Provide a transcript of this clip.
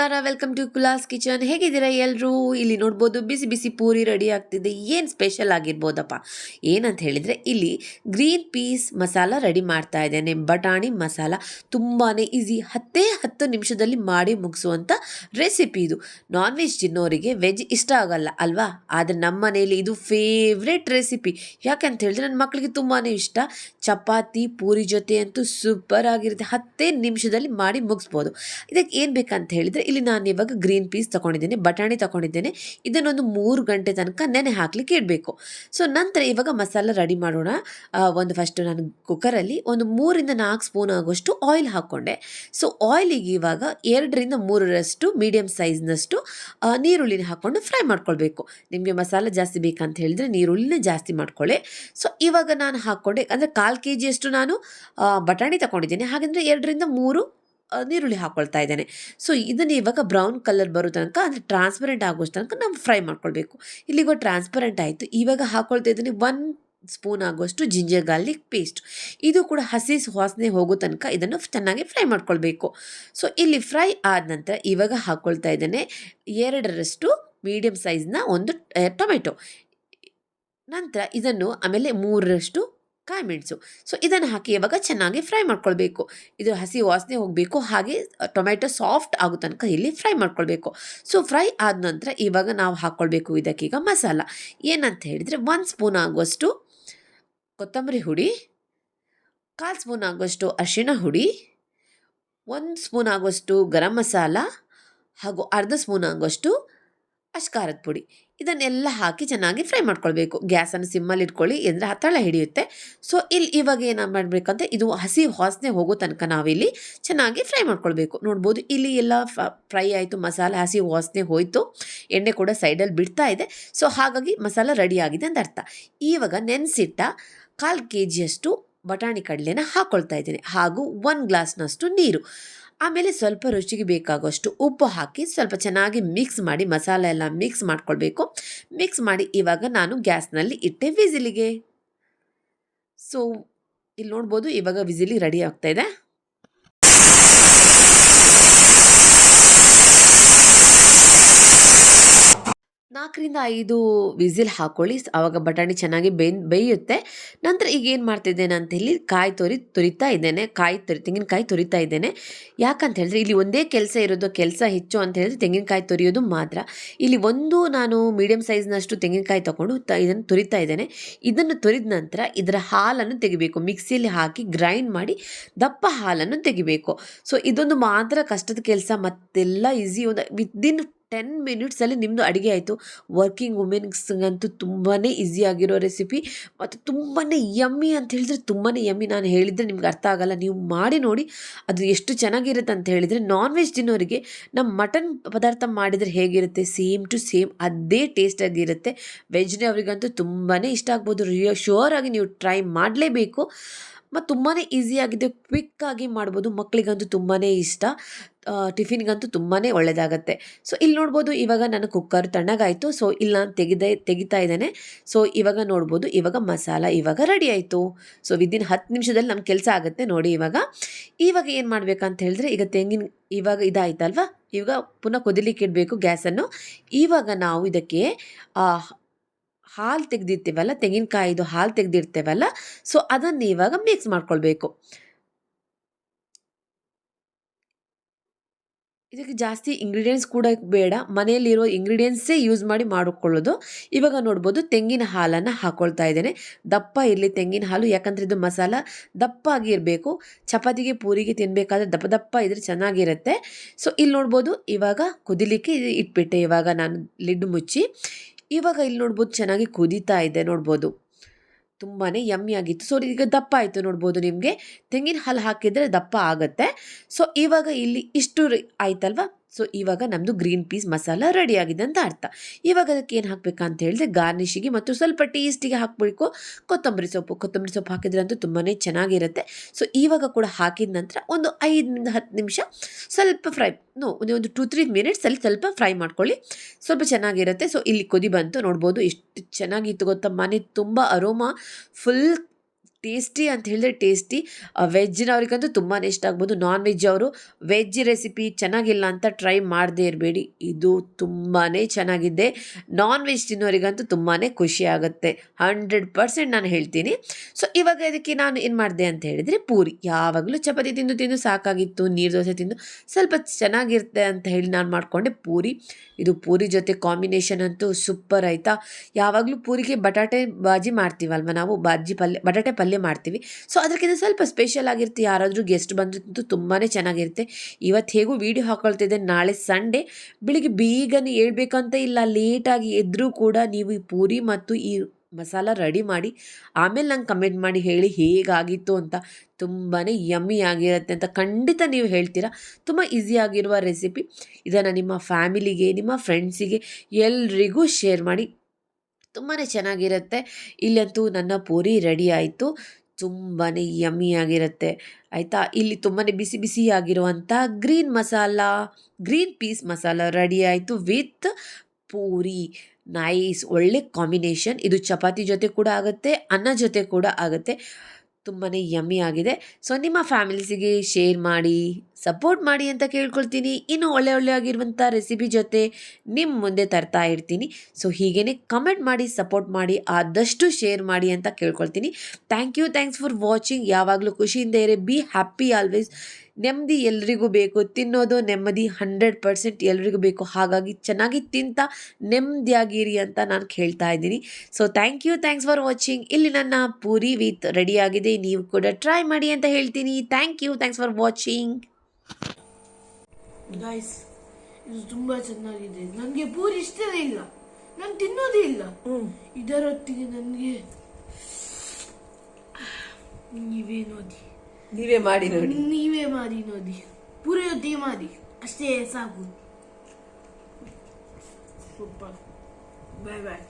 ನಮಸ್ಕಾರ, welcome to ಕುಲಾಸ್ kitchen. ಹೇಗಿದ್ದೀರಾ ಎಲ್ಲರೂ? ಇಲ್ಲಿ ನೋಡ್ಬೋದು ಬಿಸಿ ಬಿಸಿ ಪೂರಿ ರೆಡಿ ಆಗ್ತಿದೆ. ಏನು ಸ್ಪೆಷಲ್ ಆಗಿರ್ಬೋದಪ್ಪ ಏನಂತ ಹೇಳಿದರೆ, ಇಲ್ಲಿ ಗ್ರೀನ್ ಪೀಸ್ ಮಸಾಲ ರೆಡಿ ಮಾಡ್ತಾ ಇದ್ದೇನೆ. ಬಟಾಣಿ ಮಸಾಲ ತುಂಬಾ ಈಸಿ, 10 ನಿಮಿಷದಲ್ಲಿ ಮಾಡಿ ಮುಗಿಸುವಂಥ ರೆಸಿಪಿ ಇದು. ನಾನ್ ವೆಜ್ ತಿನ್ನೋರಿಗೆ ವೆಜ್ ಇಷ್ಟ ಆಗಲ್ಲ ಅಲ್ವಾ? ಆದರೆ ನಮ್ಮ ಮನೆಯಲ್ಲಿ ಇದು ಫೇವ್ರೆಟ್ ರೆಸಿಪಿ. ಯಾಕಂತ ಹೇಳಿದ್ರೆ ನನ್ನ ಮಕ್ಕಳಿಗೆ ತುಂಬಾ ಇಷ್ಟ. ಚಪಾತಿ ಪೂರಿ ಜೊತೆ ಅಂತೂ ಸೂಪರ್ ಆಗಿರುತ್ತೆ. 10 ನಿಮಿಷದಲ್ಲಿ ಮಾಡಿ ಮುಗಿಸ್ಬೋದು. ಇದಕ್ಕೆ ಏನು ಬೇಕಂತ ಹೇಳಿದರೆ, ಇಲ್ಲಿ ನಾನು ಇವಾಗ ಗ್ರೀನ್ ಪೀಸ್ ತೊಗೊಂಡಿದ್ದೇನೆ, ಬಟಾಣಿ ತೊಗೊಂಡಿದ್ದೇನೆ. ಇದನ್ನೊಂದು 3 ಗಂಟೆ ತನಕ ನೆನೆ ಹಾಕಲಿಕ್ಕೆ ಇಡಬೇಕು. ಸೊ ನಂತರ ಇವಾಗ ಮಸಾಲ ರೆಡಿ ಮಾಡೋಣ. ಫಸ್ಟು ನಾನು ಕುಕ್ಕರಲ್ಲಿ ಒಂದು 3-4 ಸ್ಪೂನ್ ಆಗುವಷ್ಟು ಆಯಿಲ್ ಹಾಕ್ಕೊಂಡೆ. ಸೊ ಆಯಿಲಿಗೆ ಇವಾಗ 2-3 ಮೀಡಿಯಮ್ ಸೈಜ್ನಷ್ಟು ನೀರುಳ್ಳಿನ ಹಾಕ್ಕೊಂಡು ಫ್ರೈ ಮಾಡ್ಕೊಳ್ಬೇಕು. ನಿಮಗೆ ಮಸಾಲ ಜಾಸ್ತಿ ಬೇಕಂತ ಹೇಳಿದರೆ ನೀರುಳ್ಳಿನ ಜಾಸ್ತಿ ಮಾಡ್ಕೊಳ್ಳಿ. ಸೊ ಇವಾಗ ನಾನು ಹಾಕ್ಕೊಂಡೆ, ಅಂದರೆ 1/4 kg ನಾನು ಬಟಾಣಿ ತಗೊಂಡಿದ್ದೇನೆ. ಹಾಗೆಂದರೆ 2-3 ನೀರುಳ್ಳಿ ಹಾಕ್ಕೊಳ್ತಾ ಇದ್ದೇನೆ. ಸೊ ಇದನ್ನು ಇವಾಗ ಬ್ರೌನ್ ಕಲರ್ ಬರೋ ತನಕ, ಅಂದರೆ ಟ್ರಾನ್ಸ್ಪರೆಂಟ್ ಆಗೋಷ್ಟು ತನಕ ನಾವು ಫ್ರೈ ಮಾಡ್ಕೊಳ್ಬೇಕು. ಇಲ್ಲಿಗ ಟ್ರಾನ್ಸ್ಪರೆಂಟ್ ಆಯಿತು. ಇವಾಗ ಹಾಕ್ಕೊಳ್ತಾ ಇದ್ದೀನಿ 1 ಸ್ಪೂನ್ ಆಗುವಷ್ಟು ಜಿಂಜರ್ ಗಾರ್ಲಿಕ್ ಪೇಸ್ಟ್. ಇದು ಕೂಡ ಹಸಿ ವಾಸನೆ ಹೋಗೋ ತನಕ ಇದನ್ನು ಚೆನ್ನಾಗಿ ಫ್ರೈ ಮಾಡ್ಕೊಳ್ಬೇಕು. ಸೊ ಇಲ್ಲಿ ಫ್ರೈ ಆದ ನಂತರ ಇವಾಗ ಹಾಕ್ಕೊಳ್ತಾ ಇದ್ದೇನೆ 2 ಮೀಡಿಯಮ್ ಸೈಜ್ನ ಒಂದು ಟೊಮೆಟೊ. ನಂತರ ಇದನ್ನು ಆಮೇಲೆ 3 ಕಾಯಿ ಮೆಣಸು. ಸೊ ಇದನ್ನು ಹಾಕಿ ಇವಾಗ ಚೆನ್ನಾಗಿ ಫ್ರೈ ಮಾಡ್ಕೊಳ್ಬೇಕು. ಇದು ಹಸಿ ವಾಸನೆ ಹೋಗಬೇಕು, ಹಾಗೆ ಟೊಮೆಟೊ ಸಾಫ್ಟ್ ಆಗೋ ತನಕ ಇಲ್ಲಿ ಫ್ರೈ ಮಾಡ್ಕೊಳ್ಬೇಕು. ಸೊ ಫ್ರೈ ಆದ ನಂತರ ಇವಾಗ ನಾವು ಹಾಕ್ಕೊಳ್ಬೇಕು ಇದಕ್ಕೀಗ ಮಸಾಲ. ಏನಂತ ಹೇಳಿದರೆ 1 ಸ್ಪೂನ್ ಆಗುವಷ್ಟು ಕೊತ್ತಂಬರಿ ಹುಡಿ, 1/4 ಸ್ಪೂನ್ ಆಗುವಷ್ಟು ಅರಿಶಿಣ ಹುಡಿ, 1 ಸ್ಪೂನ್ ಆಗುವಷ್ಟು ಗರಂ ಮಸಾಲ, ಹಾಗೂ 1/2 ಸ್ಪೂನ್ ಆಗುವಷ್ಟು ಖಾರದ ಪುಡಿ. ಇದನ್ನೆಲ್ಲ ಹಾಕಿ ಚೆನ್ನಾಗಿ ಫ್ರೈ ಮಾಡ್ಕೊಳ್ಬೇಕು. ಗ್ಯಾಸನ್ನು ಸಿಮ್ಮಲ್ಲಿ ಇಟ್ಕೊಳ್ಳಿ, ಅಂದರೆ ಹತ್ತಳ ಹಿಡಿಯುತ್ತೆ. ಸೊ ಇವಾಗ ಏನು ಮಾಡಬೇಕಂತ, ಇದು ಹಸಿ ವಾಸನೆ ಹೋಗೋ ತನಕ ನಾವಿಲ್ಲಿ ಚೆನ್ನಾಗಿ ಫ್ರೈ ಮಾಡ್ಕೊಳ್ಬೇಕು. ನೋಡ್ಬೋದು ಇಲ್ಲಿ ಎಲ್ಲ ಫ್ರೈ ಆಯಿತು, ಮಸಾಲೆ ಹಸಿ ವಾಸನೆ ಹೋಯಿತು, ಎಣ್ಣೆ ಕೂಡ ಸೈಡಲ್ಲಿ ಬಿಡ್ತಾ ಇದೆ. ಸೊ ಹಾಗಾಗಿ ಮಸಾಲ ರೆಡಿ ಆಗಿದೆ ಅಂತ ಅರ್ಥ. ಇವಾಗ ನೆನೆಸಿಟ್ಟ 1/4 kg ಬಟಾಣಿ ಕಡಲೆನ ಹಾಕ್ಕೊಳ್ತಾ ಇದ್ದೀನಿ, ಹಾಗೂ 1 ಗ್ಲಾಸ್ನಷ್ಟು ನೀರು, ಆಮೇಲೆ ಸ್ವಲ್ಪ ರುಚಿಗೆ ಬೇಕಾಗುವಷ್ಟು ಉಪ್ಪು ಹಾಕಿ ಸ್ವಲ್ಪ ಚೆನ್ನಾಗಿ ಮಿಕ್ಸ್ ಮಾಡಿ, ಮಸಾಲೆ ಎಲ್ಲ ಮಿಕ್ಸ್ ಮಾಡ್ಕೊಳ್ಬೇಕು. ಮಿಕ್ಸ್ ಮಾಡಿ ಇವಾಗ ನಾನು ಗ್ಯಾಸ್ನಲ್ಲಿ ಇಟ್ಟೆ ವಿಸಿಲಿಗೆ. ಸೊ ಇಲ್ಲಿ ನೋಡ್ಬೋದು ಇವಾಗ ವಿಸಿಲಿ ರೆಡಿ ಆಗ್ತಾ ಇದೆ. 4-5 ವಿಸಿಲ್ ಹಾಕ್ಕೊಳ್ಳಿ. ಆವಾಗ ಬಟಾಣಿ ಚೆನ್ನಾಗಿ ಬೇಯುತ್ತೆ. ನಂತರ ಈಗ ಏನು ಮಾಡ್ತಿದ್ದೇನೆ ಅಂತ ಹೇಳಿ, ತುರಿತಾ ಇದ್ದೇನೆ. ತೆಂಗಿನಕಾಯಿ ತುರಿತಾ ಇದ್ದೇನೆ. ಯಾಕಂತ ಹೇಳಿದ್ರೆ ಇಲ್ಲಿ ಒಂದೇ ಕೆಲಸ ಇರೋದು, ಕೆಲಸ ಹೆಚ್ಚು ಅಂತ ಹೇಳಿದ್ರೆ ತೆಂಗಿನಕಾಯಿ ತುರಿಯೋದು ಮಾತ್ರ. ಇಲ್ಲಿ ನಾನು ಮೀಡಿಯಮ್ ಸೈಜ್ನಷ್ಟು ತೆಂಗಿನಕಾಯಿ ತಗೊಂಡು ಇದನ್ನು ತುರಿತಾ ಇದ್ದೇನೆ. ಇದನ್ನು ತುರಿದ ನಂತರ ಇದರ ಹಾಲನ್ನು ತೆಗಿಬೇಕು. ಮಿಕ್ಸಿಯಲ್ಲಿ ಹಾಕಿ ಗ್ರೈಂಡ್ ಮಾಡಿ ದಪ್ಪ ಹಾಲನ್ನು ತೆಗಿಬೇಕು. ಸೊ ಇದೊಂದು ಮಾತ್ರ ಕಷ್ಟದ ಕೆಲಸ, ಮತ್ತೆಲ್ಲ ಈಸಿ. ವಿದಿನ್ 10 ಮಿನಿಟ್ಸಲ್ಲಿ ನಿಮ್ಮದು ಅಡುಗೆ ಆಯಿತು. ವರ್ಕಿಂಗ್ ವುಮೆನ್ಸ್ಗಂತೂ ತುಂಬಾ ಈಸಿಯಾಗಿರೋ ರೆಸಿಪಿ, ಮತ್ತು ತುಂಬಾ ಯಮ್ಮಿ ಅಂತ ಹೇಳಿದ್ರೆ ತುಂಬಾ ಯಮ್ಮಿ. ನಾನು ಹೇಳಿದರೆ ನಿಮ್ಗೆ ಅರ್ಥ ಆಗಲ್ಲ, ನೀವು ಮಾಡಿ ನೋಡಿ ಅದು ಎಷ್ಟು ಚೆನ್ನಾಗಿರುತ್ತೆ ಅಂತ ಹೇಳಿದರೆ. ನಾನ್ ವೆಜ್ ತಿನ್ನೋರಿಗೆ ನಮ್ಮ ಮಟನ್ ಪದಾರ್ಥ ಮಾಡಿದರೆ ಹೇಗಿರುತ್ತೆ, ಸೇಮ್ ಟು ಸೇಮ್ ಅದೇ ಟೇಸ್ಟಾಗಿರುತ್ತೆ. ವೆಜ್ನೇ ಅವರಿಗಂತೂ ತುಂಬಾ ಇಷ್ಟ ಆಗ್ಬೋದು. ಶ್ಯೂರ್ ಆಗಿ ನೀವು ಟ್ರೈ ಮಾಡಲೇಬೇಕು. ಮತ್ತು ತುಂಬಾ ಈಸಿಯಾಗಿದೆ, ಕ್ವಿಕ್ಕಾಗಿ ಮಾಡ್ಬೋದು. ಮಕ್ಕಳಿಗಂತೂ ತುಂಬಾ ಇಷ್ಟ, ಟಿಫಿನ್ಗಂತೂ ತುಂಬಾ ಒಳ್ಳೆಯದಾಗತ್ತೆ. ಸೊ ಇಲ್ಲಿ ನೋಡ್ಬೋದು ಇವಾಗ ನನ್ನ ಕುಕ್ಕರ್ ತಣ್ಣಗಾಯಿತು. ಸೊ ಇಲ್ಲಿ ನಾನು ತೆಗಿತಾ ಇದ್ದೇನೆ. ಸೊ ಇವಾಗ ನೋಡ್ಬೋದು ಇವಾಗ ಮಸಾಲ ಇವಾಗ ರೆಡಿ ಆಯಿತು. ಸೊ ವಿದಿನ್ 10 ನಿಮಿಷದಲ್ಲಿ ನಮ್ಮ ಕೆಲಸ ಆಗುತ್ತೆ ನೋಡಿ. ಇವಾಗ ಏನು ಮಾಡಬೇಕಂತ ಹೇಳಿದ್ರೆ, ಇವಾಗ ಇದಾಯ್ತಲ್ವ, ಇವಾಗ ಪುನಃ ಕುದಿಲಿಕ್ಕೆ ಇಡಬೇಕು ಗ್ಯಾಸನ್ನು. ಇವಾಗ ನಾವು ಇದಕ್ಕೆ ಹಾಲು ತೆಗೆದಿರ್ತೀವಲ್ಲ, ತೆಂಗಿನಕಾಯಿದು ಹಾಲು ತೆಗೆದಿರ್ತೇವಲ್ಲ, ಸೊ ಅದನ್ನು ಇವಾಗ ಮಿಕ್ಸ್ ಮಾಡ್ಕೊಳ್ಬೇಕು. ಇದಕ್ಕೆ ಜಾಸ್ತಿ ಇಂಗ್ರೀಡಿಯೆಂಟ್ಸ್ ಕೂಡ ಬೇಡ, ಮನೆಯಲ್ಲಿರೋ ಇಂಗ್ರೀಡಿಯೆಂಟ್ಸೇ ಯೂಸ್ ಮಾಡಿ ಮಾಡಿಕೊಳ್ಳೋದು. ಇವಾಗ ನೋಡ್ಬೋದು ತೆಂಗಿನ ಹಾಲನ್ನು ಹಾಕ್ಕೊಳ್ತಾ ಇದ್ದೇನೆ. ದಪ್ಪ ಇರಲಿ ತೆಂಗಿನ ಹಾಲು, ಯಾಕಂದರೆ ಇದು ಮಸಾಲ ದಪ್ಪ ಆಗಿ ಇರಬೇಕು. ಚಪಾತಿಗೆ ಪೂರಿಗೆ ತಿನ್ನಬೇಕಾದ್ರೆ ದಪ್ಪ ದಪ್ಪ ಇದ್ರೆ ಚೆನ್ನಾಗಿರುತ್ತೆ. ಸೊ ಇಲ್ಲಿ ನೋಡ್ಬೋದು ಇವಾಗ ಕುದಿಲಿಕ್ಕೆ ಇಟ್ಬಿಟ್ಟೆ. ಇವಾಗ ನಾನು ಲಿಡ್ ಮುಚ್ಚಿ, ಇವಾಗ ಇಲ್ಲಿ ನೋಡ್ಬೋದು ಚೆನ್ನಾಗಿ ಕುದೀತಾ ಇದೆ. ನೋಡ್ಬೋದು ತುಂಬಾ ಯಮ್ಮಿ ಆಗಿತ್ತು. ಸೊ ಈಗ ದಪ್ಪ ಆಯಿತು ನೋಡ್ಬೋದು. ನಿಮಗೆ ತೆಂಗಿನ ಹಾಲು ಹಾಕಿದರೆ ದಪ್ಪ ಆಗುತ್ತೆ. ಸೊ ಇವಾಗ ಇಲ್ಲಿ ಇಷ್ಟು ಆಯ್ತಲ್ವ. ಸೊ ಇವಾಗ ನಮ್ಮದು ಗ್ರೀನ್ ಪೀಸ್ ಮಸಾಲ ರೆಡಿ ಆಗಿದೆ ಅಂತ ಅರ್ಥ. ಇವಾಗ ಅದಕ್ಕೆ ಏನು ಹಾಕಬೇಕಂತ ಹೇಳಿದ್ರೆ, ಗಾರ್ನಿಷಿಗೆ ಮತ್ತು ಸ್ವಲ್ಪ ಟೇಸ್ಟಿಗೆ ಹಾಕಬೇಕು ಕೊತ್ತಂಬರಿ ಸೊಪ್ಪು ಹಾಕಿದ್ರೆ ಅಂತೂ ತುಂಬಾ ಚೆನ್ನಾಗಿರುತ್ತೆ. ಸೊ ಇವಾಗ ಕೂಡ ಹಾಕಿದ ನಂತರ ಒಂದು 5-10 ನಿಮಿಷ ಸ್ವಲ್ಪ ಒಂದು 2-3 ಮಿನಿಟ್ಸಲ್ಲಿ ಸ್ವಲ್ಪ ಫ್ರೈ ಮಾಡ್ಕೊಳ್ಳಿ, ಸ್ವಲ್ಪ ಚೆನ್ನಾಗಿರುತ್ತೆ. ಸೊ ಇಲ್ಲಿ ಕುದಿ ಬಂತು ನೋಡ್ಬೋದು, ಎಷ್ಟು ಚೆನ್ನಾಗಿತ್ತು ಗೊತ್ತಾ. ಮನೆ ತುಂಬ ಅರೋಮಾ ಫುಲ್ ಟೇಸ್ಟಿ ಅಂತ ಹೇಳಿದ್ರೆ ಟೇಸ್ಟಿ. ವೆಜ್ನವ್ರಿಗಂತೂ ತುಂಬಾ ಇಷ್ಟ ಆಗ್ಬೋದು. ನಾನ್ ವೆಜ್ ಅವರು ವೆಜ್ ರೆಸಿಪಿ ಚೆನ್ನಾಗಿಲ್ಲ ಅಂತ ಟ್ರೈ ಮಾಡದೇ ಇರಬೇಡಿ, ಇದು ತುಂಬಾ ಚೆನ್ನಾಗಿದೆ. ನಾನ್ ವೆಜ್ ತಿನ್ನೋರಿಗಂತೂ ತುಂಬಾ ಖುಷಿ ಆಗುತ್ತೆ, 100% ನಾನು ಹೇಳ್ತೀನಿ. ಸೊ ಇವಾಗ ಇದಕ್ಕೆ ನಾನು ಏನು ಮಾಡಿದೆ ಅಂತ ಹೇಳಿದರೆ, ಪೂರಿ, ಯಾವಾಗಲೂ ಚಪಾತಿ ತಿಂದು ತಿಂದು ಸಾಕಾಗಿತ್ತು, ನೀರು ದೋಸೆ ತಿಂದು ಸ್ವಲ್ಪ ಚೆನ್ನಾಗಿರುತ್ತೆ ಅಂತ ಹೇಳಿ ನಾನು ಮಾಡಿಕೊಂಡೆ ಪೂರಿ. ಇದು ಪೂರಿ ಜೊತೆ ಕಾಂಬಿನೇಷನ್ ಅಂತೂ ಸೂಪರ್ ಆಯಿತಾ. ಯಾವಾಗಲೂ ಪೂರಿಗೆ ಬಟಾಟೆ ಬಾಜಿ ಮಾಡ್ತೀವಲ್ವ ನಾವು, ಬಟಾಟೆ ಪಲ್ಯ ಮಾಡ್ತೀವಿ. ಸೊ ಅದಕ್ಕಿಂತ ಸ್ವಲ್ಪ ಸ್ಪೆಷಲ್ ಆಗಿರುತ್ತೆ, ಯಾರಾದರೂ ಗೆಸ್ಟ್ ಬಂದ್ರಂತೂ ತುಂಬಾ ಚೆನ್ನಾಗಿರುತ್ತೆ. ಇವತ್ತು ಹೇಗೂ ವೀಡಿಯೋ ಹಾಕೊಳ್ತಿದ್ದೆ, ನಾಳೆ ಸಂಡೇ, ಬೆಳಿಗ್ಗೆ ಬೇಗನೆ ಹೇಳ್ಬೇಕಂತ ಇಲ್ಲ, ಲೇಟಾಗಿ ಎದ್ದರೂ ಕೂಡ ನೀವು ಈ ಪೂರಿ ಮತ್ತು ಈ ಮಸಾಲ ರೆಡಿ ಮಾಡಿ ಆಮೇಲೆ ನಂಗೆ ಕಮೆಂಟ್ ಮಾಡಿ ಹೇಳಿ ಹೇಗಾಗಿತ್ತು ಅಂತ. ತುಂಬಾ ಯಮ್ಮಿ ಆಗಿರುತ್ತೆ ಅಂತ ಖಂಡಿತ ನೀವು ಹೇಳ್ತೀರಾ. ತುಂಬ ಈಸಿಯಾಗಿರುವ ರೆಸಿಪಿ. ಇದನ್ನು ನಿಮ್ಮ ಫ್ಯಾಮಿಲಿಗೆ, ನಿಮ್ಮ ಫ್ರೆಂಡ್ಸಿಗೆ ಎಲ್ರಿಗೂ ಶೇರ್ ಮಾಡಿ, ತುಂಬಾ ಚೆನ್ನಾಗಿರುತ್ತೆ. ಇಲ್ಲಂತೂ ನನ್ನ ಪೂರಿ ರೆಡಿ ಆಯಿತು, ತುಂಬಾ ಯಮ್ಮಿ ಆಗಿರುತ್ತೆ ಆಯಿತಾ. ಇಲ್ಲಿ ತುಂಬಾ ಬಿಸಿ ಬಿಸಿ ಆಗಿರುವಂಥ ಗ್ರೀನ್ ಪೀಸ್ ಮಸಾಲ ರೆಡಿ ಆಯಿತು ವಿತ್ ಪೂರಿ. ನೈಸ್, ಒಳ್ಳೆ ಕಾಂಬಿನೇಷನ್. ಇದು ಚಪಾತಿ ಜೊತೆ ಕೂಡ ಆಗುತ್ತೆ, ಅನ್ನ ಜೊತೆ ಕೂಡ ಆಗುತ್ತೆ. ತುಂಬಾ ಯಮ್ಮಿ ಆಗಿದೆ. ಸೊ ನಿಮ್ಮ ಫ್ಯಾಮಿಲೀಸಿಗೆ ಶೇರ್ ಮಾಡಿ, ಸಪೋರ್ಟ್ ಮಾಡಿ ಅಂತ ಕೇಳ್ಕೊಳ್ತೀನಿ. ಇನ್ನೂ ಒಳ್ಳೆ ಆಗಿರುವಂಥ ರೆಸಿಪಿ ಜೊತೆ ನಿಮ್ಮ ಮುಂದೆ ತರ್ತಾ ಇರ್ತೀನಿ. ಸೊ ಹೀಗೇ ಕಮೆಂಟ್ ಮಾಡಿ, ಸಪೋರ್ಟ್ ಮಾಡಿ, ಆದಷ್ಟು ಶೇರ್ ಮಾಡಿ ಅಂತ ಕೇಳ್ಕೊಳ್ತೀನಿ. Thanks for watching. ಯಾವಾಗಲೂ ಖುಷಿಯಿಂದ ಇರಿ, ಬಿ ಹ್ಯಾಪಿ ಆಲ್ವೇಸ್. ನೆಮ್ಮದಿ ಎಲ್ರಿಗೂ ಬೇಕು, ತಿನ್ನೋದು ನೆಮ್ಮದಿ 100% ಎಲ್ರಿಗೂ ಬೇಕು. ಹಾಗಾಗಿ ಚೆನ್ನಾಗಿ ತಿಂತ ನೆಮ್ಮದಿಯಾಗಿರಿ ಅಂತ ನಾನು ಕೇಳ್ತಾ ಇದ್ದೀನಿ. So thanks for watching. ಇಲ್ಲಿ ನನ್ನ ಪೂರಿ ವಿತ್ ರೆಡಿ ಆಗಿದೆ, ನೀವು ಕೂಡ ಟ್ರೈ ಮಾಡಿ ಅಂತ ಹೇಳ್ತೀನಿ. Thanks for watching. ಗೈಸ್, ಇದು ತುಂಬಾ ಚೆನ್ನಾಗಿದೆ. ನನಗೆ ಪೂರಿ ಇಷ್ಟನೇ ಇಲ್ಲ, ನಾನು ತಿನ್ನೋದೇ ಇಲ್ಲ. ಇದರೊಟ್ಟಿಗೆ ನನಗೆ ನೀವೇ ಮಾಡಿ ನೋಡಿ, ಪೂರಿ ಒಟ್ಟಿಗೆ ಮಾಡಿ, ಅಷ್ಟೇ ಸಾಕು. ಸೂಪರ್. ಬಾಯ್.